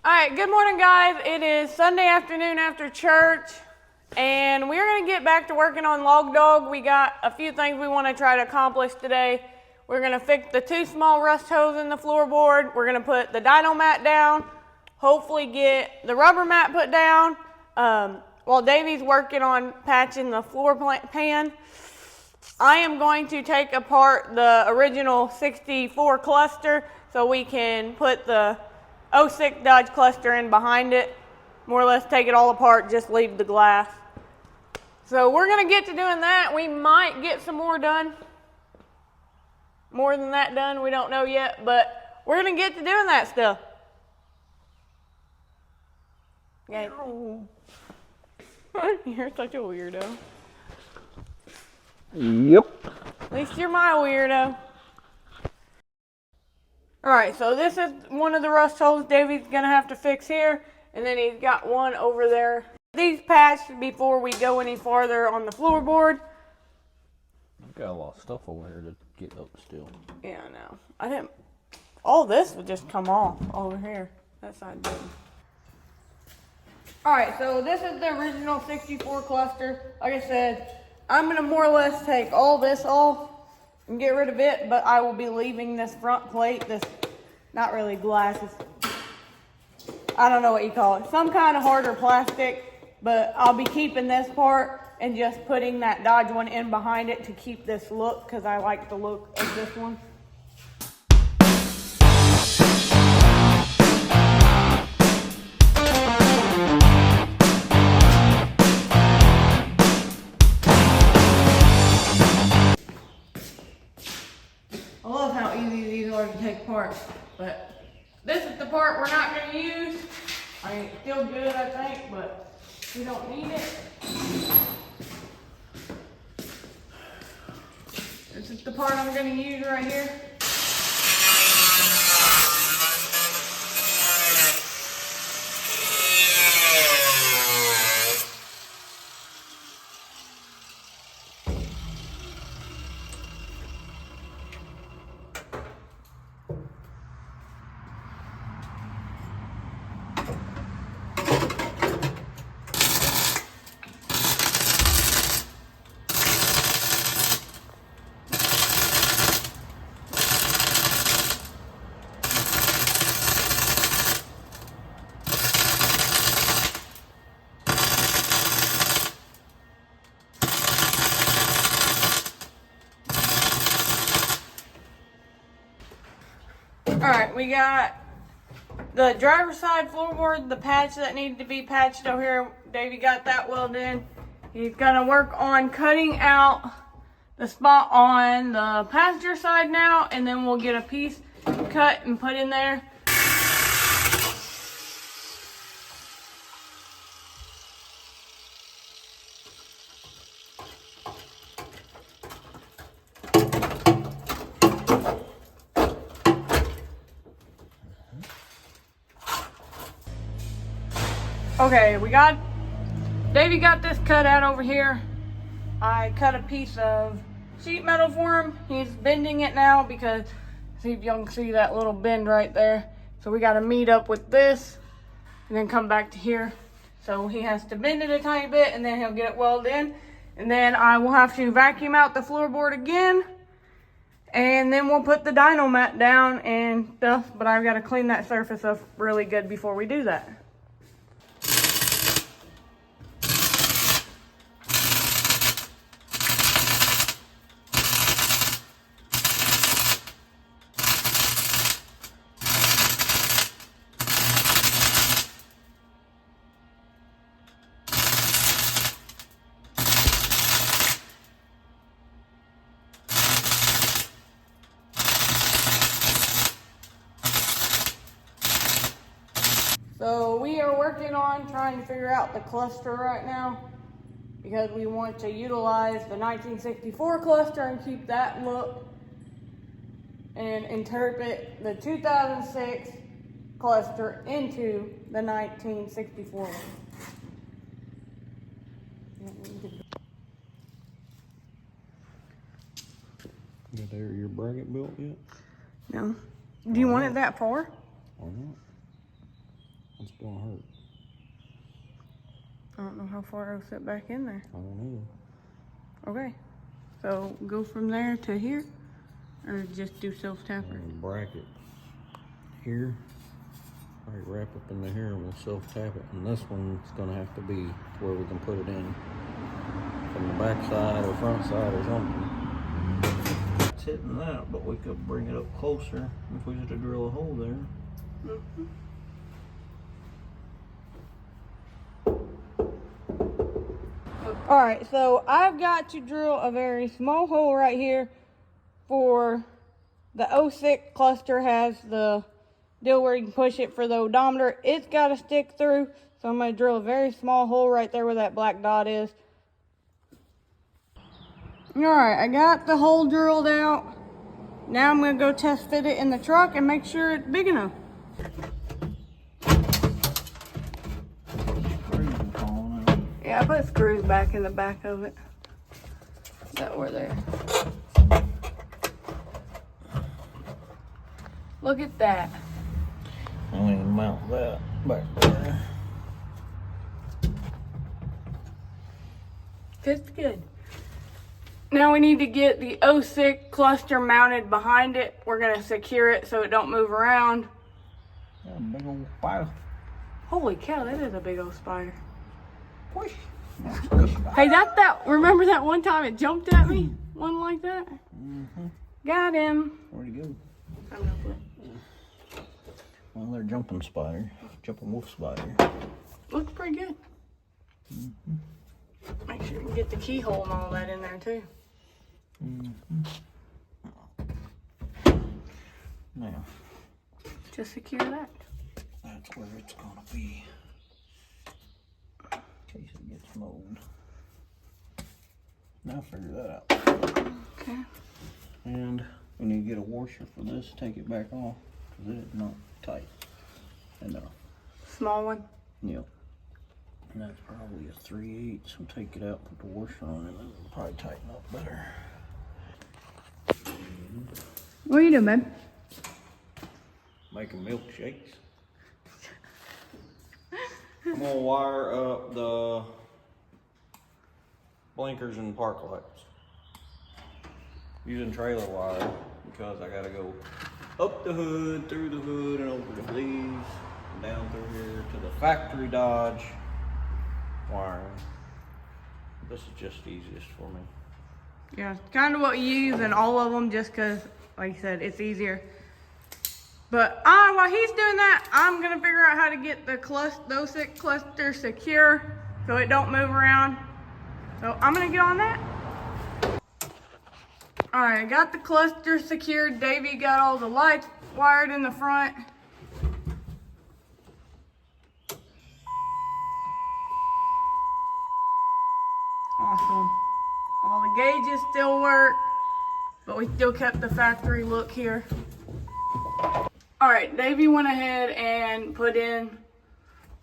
All right, good morning, guys. It is Sunday afternoon after church, and we're going to get back to working on Log Dog. We got a few things we want to try to accomplish today. We're going to fix the two small rust holes in the floorboard. We're going to put the dyno mat down, hopefully get the rubber mat put down, while Davey's working on patching the floor pan. I am going to take apart the original 64 cluster so we can put the 06 Dodge cluster in behind it. More or less take it all apart, just leave the glass. So we're going to get to doing that. We might get some more done. More than that done, we don't know yet, but we're going to get to doing that stuff. Okay. You're such a weirdo. Yep. At least you're my weirdo. Alright, so this is one of the rust holes Davey's going to have to fix here. And then he's got one over there. These patched before we go any farther on the floorboard. I've got a lot of stuff over here to get up still. Yeah, I know. I didn't... All this would just come off over here. That side didn't. Alright, so this is the original 64 cluster. Like I said, I'm going to more or less take all this off and get rid of it, but I will be leaving this front plate, this, not really glass, I don't know what you call it, some kind of harder plastic, but I'll be keeping this part and just putting that Dodge one in behind it to keep this look, because I like the look of this one. I love how easy these are to take apart, but this is the part we're not going to use. I mean, it's still good, I think, but we don't need it. This is the part I'm going to use right here. Alright, we got the driver's side floorboard, the patch that needed to be patched over here. Davey got that welded in. He's gonna work on cutting out the spot on the passenger side now, and then we'll get a piece cut and put in there. Okay, Davey got this cut out over here. I cut a piece of sheet metal for him. He's bending it now because, see if y'all can see that little bend right there. So we got to meet up with this and then come back to here. So he has to bend it a tiny bit and then he'll get it welded in. And then I will have to vacuum out the floorboard again. And then we'll put the dyno mat down and stuff. But I've got to clean that surface up really good before we do that. So we are working on trying to figure out the cluster right now because we want to utilize the 1964 cluster and keep that look and interpret the 2006 cluster into the 1964 one. Got your bracket built yet? No. Do you want it that far? Or not? It's gonna hurt. I don't know how far it'll sit back in there. I don't know. Okay. So go from there to here, or just do self-tapper? And bracket here. Right, wrap up into here and we'll self-tap it. And this one's gonna have to be where we can put it in from the back side or front side or something. It's hitting that, but we could bring it up closer if we had to drill a hole there. Mm-hmm. All right, so I've got to drill a very small hole right here for the 06 cluster. Has the deal where you can push it for the odometer. It's got to stick through, so I'm going to drill a very small hole right there where that black dot is. All right, I got the hole drilled out. Now I'm going to go test fit it in the truck and make sure it's big enough. Yeah, I put screws back in the back of it that were there. Look at that. I need to mount that back there. Fits good. Now we need to get the 06 cluster mounted behind it. We're gonna secure it so it don't move around. Yeah, big old spider. Holy cow, that is a big old spider. Push. Hey, remember that one time it jumped at me? One like that? Mm-hmm. Got him. Where'd he go? I don't know. Well, they're jumping spider. Jumping wolf spider. Looks pretty good. Mm-hmm. Make sure we get the keyhole and all that in there too. Mm-hmm. Now, just secure that. That's where it's gonna be. In case it gets mowed. Now figure that out. Okay. And we need to get a washer for this. Take it back off because it is not tight enough. Small one? Yep. And that's probably a 3/8. So take it out, put the washer on it, and it'll probably tighten up better. What are you doing, babe? Making milkshakes. I'm gonna wire up the blinkers and park lights using trailer wire because I gotta go up the hood, through the hood, and over the leaves, and down through here to the factory Dodge wiring. This is just easiest for me. Yeah, kind of what you use in all of them just because, like you said, it's easier. But while he's doing that, I'm going to figure out how to get the 06 cluster secure so it don't move around. So I'm going to get on that. All right, I got the cluster secured. Davey got all the lights wired in the front. Awesome. All the gauges still work, but we still kept the factory look here. All right, Davey went ahead and put in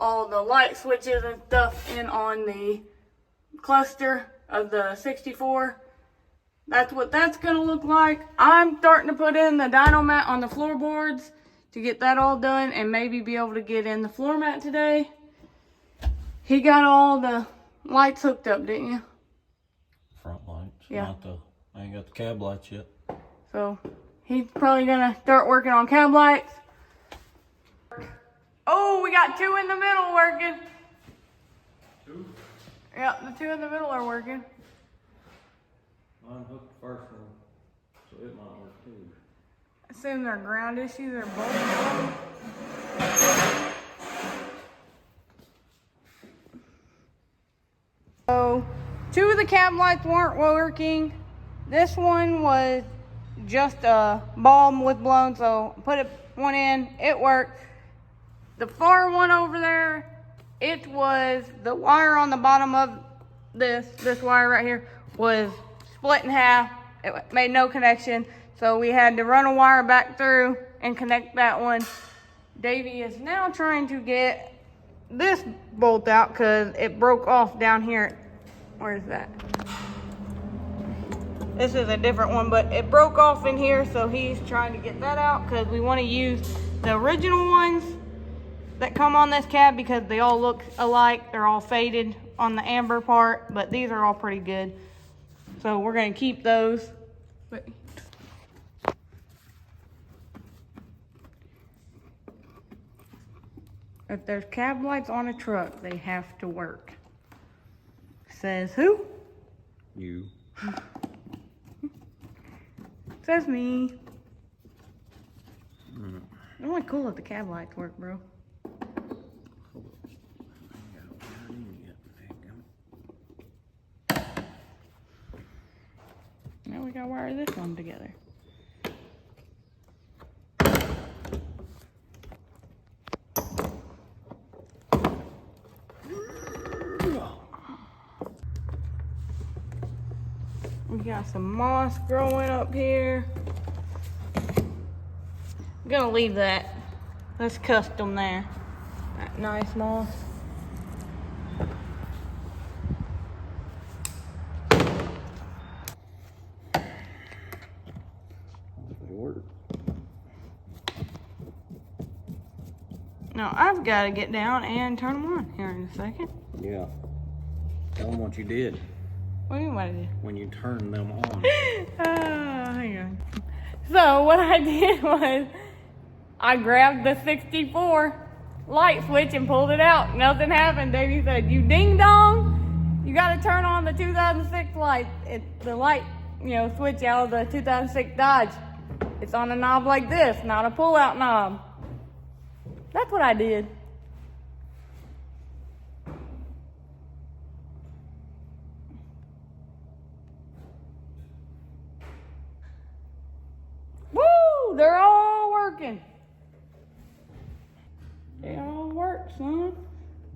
all the light switches and stuff in on the cluster of the 64. That's what that's gonna look like. I'm starting to put in the dyno mat on the floorboards to get that all done and maybe be able to get in the floor mat today. He got all the lights hooked up, didn't you? Front lights. Yeah. I ain't got the cab lights yet. So he's probably gonna start working on cab lights. Oh, we got two in the middle working. Two? Yep, the two in the middle are working. I unhooked the first one, so it might work too. Assume they're ground issues or both. So, two of the cab lights weren't working. This one was just a bulb with blown, so put one in, it worked. The far one over there, it was the wire on the bottom of this wire right here was split in half. It made no connection, so we had to run a wire back through and connect that one. Davey is now trying to get this bolt out because it broke off down here. Where is that? This is a different one, but it broke off in here, so he's trying to get that out because we want to use the original ones that come on this cab because they all look alike. They're all faded on the amber part, but these are all pretty good. So we're gonna keep those. But if there's cab lights on a truck, they have to work. Says who? You. Says me. It's only cool if the cab lights work, bro. Now we gotta wire this one together. We got some moss growing up here. I'm gonna leave that. That's custom there. That nice moss. They work. Now I've got to get down and turn them on here in a second. Yeah. Tell them what you did What do you mean what I did? when you turned them on. Hang on. So what I did was I grabbed the 64 light switch and pulled it out. Nothing happened. Davey said, "You ding dong, you got to turn on the 2006 light. The light, switch out of the 2006 Dodge. It's on a knob like this, not a pull-out knob." That's what I did. Woo! They're all working. They all work, son.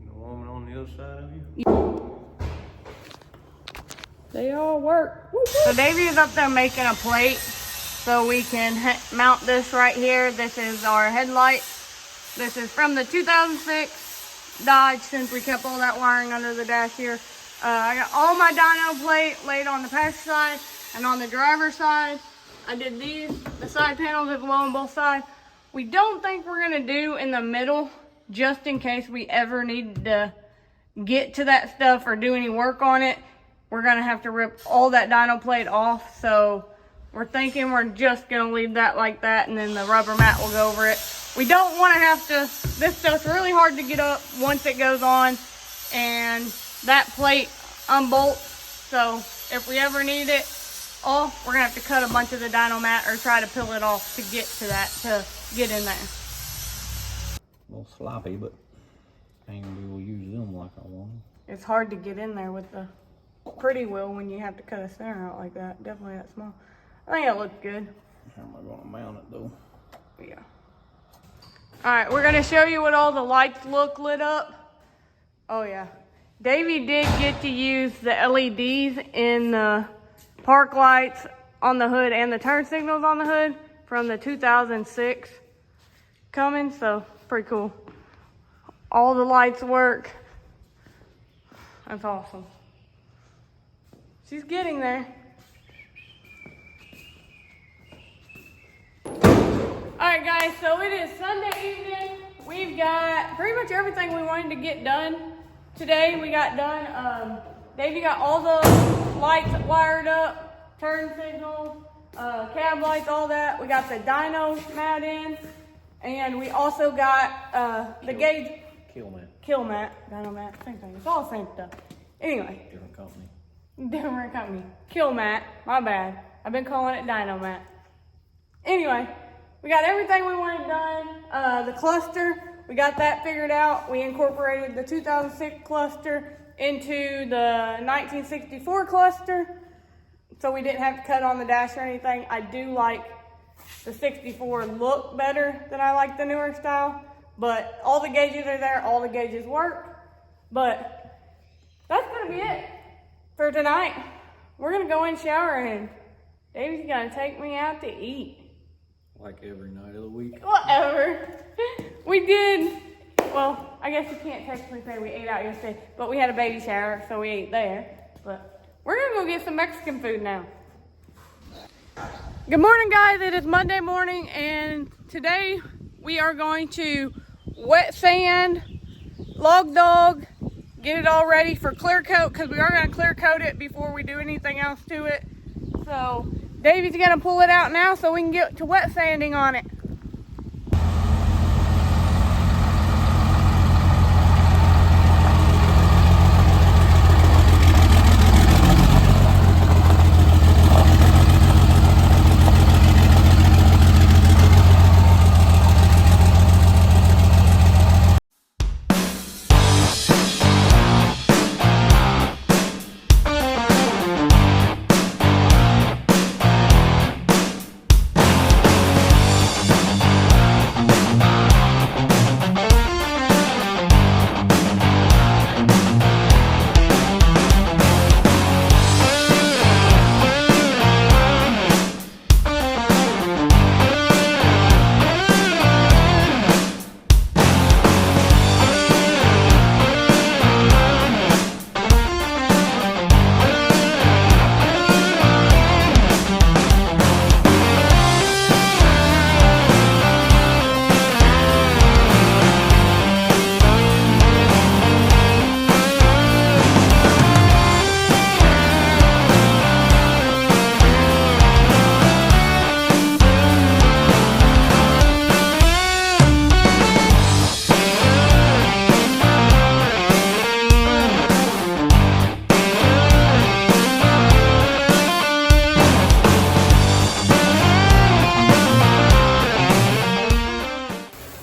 The woman on the other side of you? They all work. Woo-hoo. So Davey is up there making a plate so we can mount this right here. This is our headlight. This is from the 2006 Dodge, since we kept all that wiring under the dash here. I got all my dyno plate laid on the passenger side and on the driver's side. I did these. The side panels are below on both sides. We don't think we're gonna do in the middle, just in case we ever need to get to that stuff or do any work on it. We're gonna have to rip all that dyno plate off. So we're thinking we're just gonna leave that like that, and then the rubber mat will go over it. We don't want to have to, this stuff's really hard to get up once it goes on, and that plate unbolts. So if we ever need it off, we're gonna have to cut a bunch of the dyno mat or try to peel it off to get to that, to get in there. A little sloppy, but I ain't gonna be able to use them like I want. It's hard to get in there with the pretty wheel when you have to cut a center out like that. Definitely that small. I think it looks good. How am I gonna mount it though? Yeah. All right, we're gonna show you what all the lights look lit up. Oh yeah. Davey did get to use the LEDs in the park lights on the hood and the turn signals on the hood from the 2006 Cummins, so pretty cool. All the lights work. That's awesome. She's getting there. Alright guys, so it is Sunday evening. We've got pretty much everything we wanted to get done today. We got done. Davey got all the lights wired up, turn signals, cab lights, all that. We got the dyno mat in, and we also got the gauge. Kill mat. Dyno mat, same thing. It's all the same stuff. Anyway. Different company. Different company. Kill mat. My bad. I've been calling it dyno mat. Anyway, we got everything we wanted done. The cluster, we got that figured out. We incorporated the 2006 cluster into the 1964 cluster, so we didn't have to cut on the dash or anything. I do like the 64 look better than I like the newer style, but all the gauges are there, all the gauges work. But that's gonna be it for tonight. We're gonna go in, shower, and Davey's gonna take me out to eat. Like every night of the week. Whatever. We did, well, I guess you can't technically say we ate out yesterday, but we had a baby shower, so we ate there. But we're gonna go get some Mexican food now. Good morning, guys. It is Monday morning, and today we are going to wet sand, log dog, get it all ready for clear coat, because we are going to clear coat it before we do anything else to it. So Davey's going to pull it out now so we can get to wet sanding on it.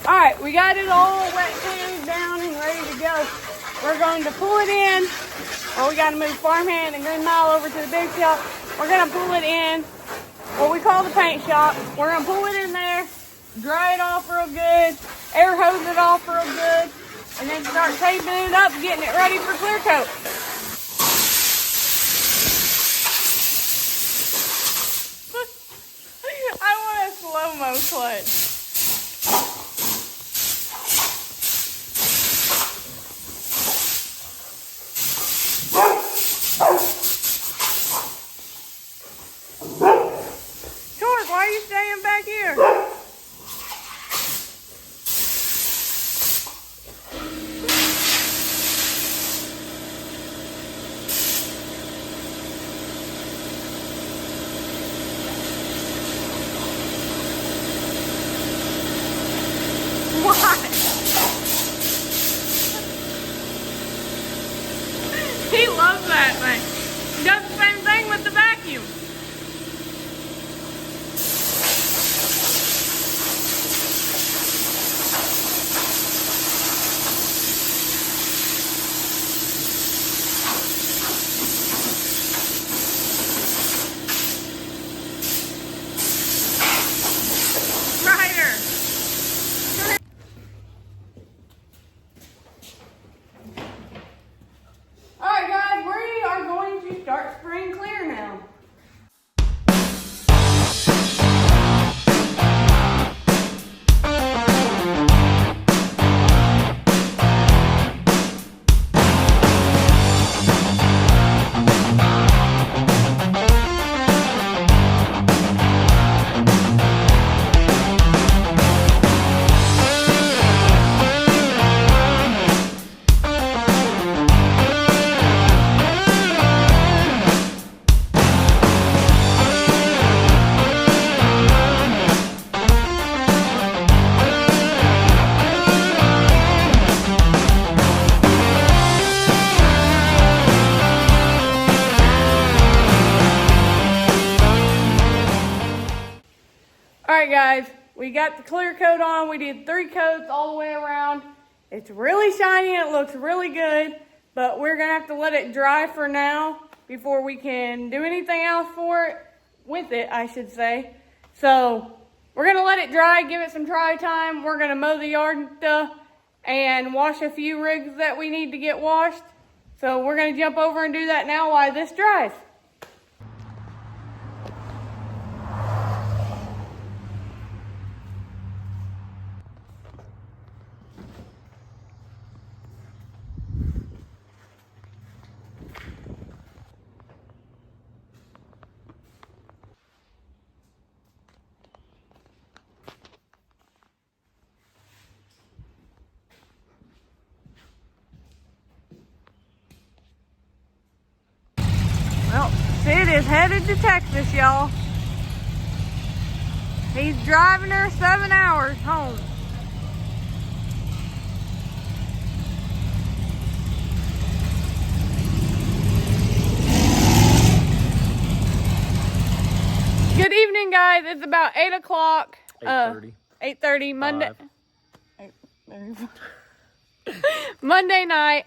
Alright, we got it all wet sanded down and ready to go. We're going to pull it in. Well, we got to move Farmhand and Green Mile over to the big shop. We're going to pull it in what we call the paint shop. We're going to pull it in there, dry it off real good, air hose it off real good, and then start taping it up, getting it ready for clear coat. I want a slow-mo clutch. Torque, why are you staying back here? Why? He loves that thing. He does the same thing with the vacuum. Alright guys, we are going to start spraying clear now. Alright guys, we got the clear coat on. We did 3 coats all the way around. It's really shiny and it looks really good, but we're going to have to let it dry for now before we can do anything else with it, I should say. So we're going to let it dry, give it some dry time. We're going to mow the yard and stuff and wash a few rigs that we need to get washed. So we're going to jump over and do that now while this dries. is headed to Texas, y'all. He's driving her 7 hours home. Good evening, guys. It's about 8 o'clock. 8:30. 8:30 Monday. Monday night,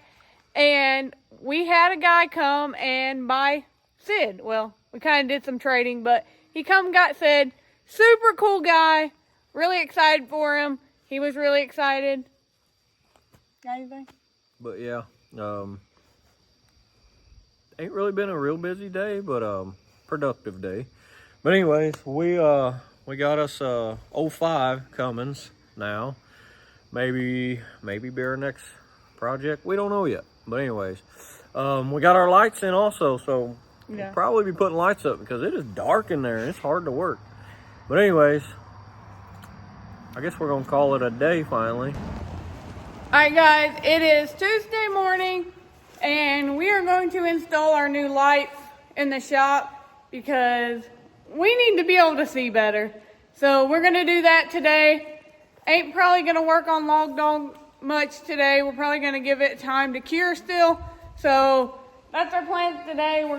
and we had a guy come and buy Sid. Well, we kind of did some trading, but he got Sid. Super cool guy. Really excited for him. He was really excited. Got anything? But yeah, ain't really been a real busy day, but productive day. But anyways, we got us 05 Cummins now. Maybe be our next project. We don't know yet. But anyways, we got our lights in also, so Yeah. we'll probably be putting lights up because it is dark in there and it's hard to work. But anyways, I guess we're gonna call it a day finally. Alright guys, it is Tuesday morning and we are going to install our new lights in the shop because we need to be able to see better. So we're gonna do that today. Ain't probably gonna work on Log Dog much today. We're probably gonna give it time to cure still. So that's our plans today.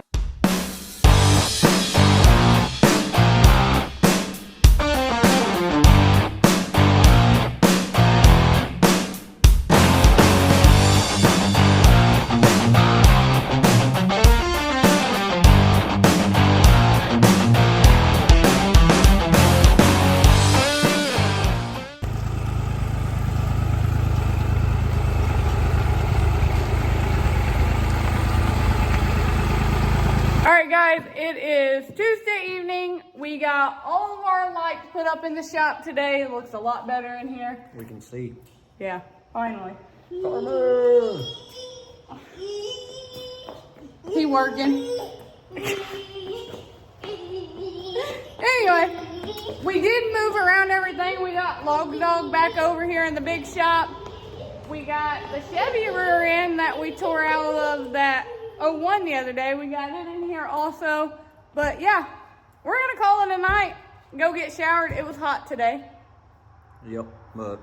Alright guys, it is Tuesday evening. We got all of our lights put up in the shop today. It looks a lot better in here. We can see. Yeah, finally. Carmen! He working. Anyway, we did move around everything. We got Log Dog back over here in the big shop. We got the Chevy rear end that we tore out of that 01 the other day. We got it in here also. But yeah, we're gonna call it a night. Go get showered. It was hot today. Yep, but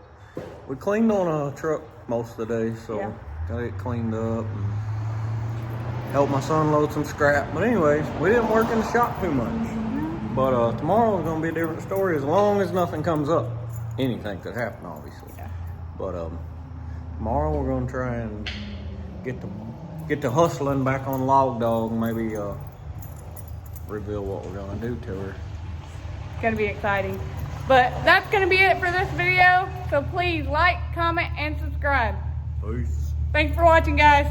we cleaned on a truck most of the day, so Yeah. got it cleaned up and helped my son load some scrap. But anyways, we didn't work in the shop too much. But tomorrow's gonna be a different story as long as nothing comes up. Anything could happen, obviously. Yeah. But tomorrow we're gonna try and get to hustling back on Log Dog and maybe reveal what we're gonna do to her. It's gonna be exciting. But that's gonna be it for this video. So please like, comment, and subscribe. Peace. Thanks for watching, guys.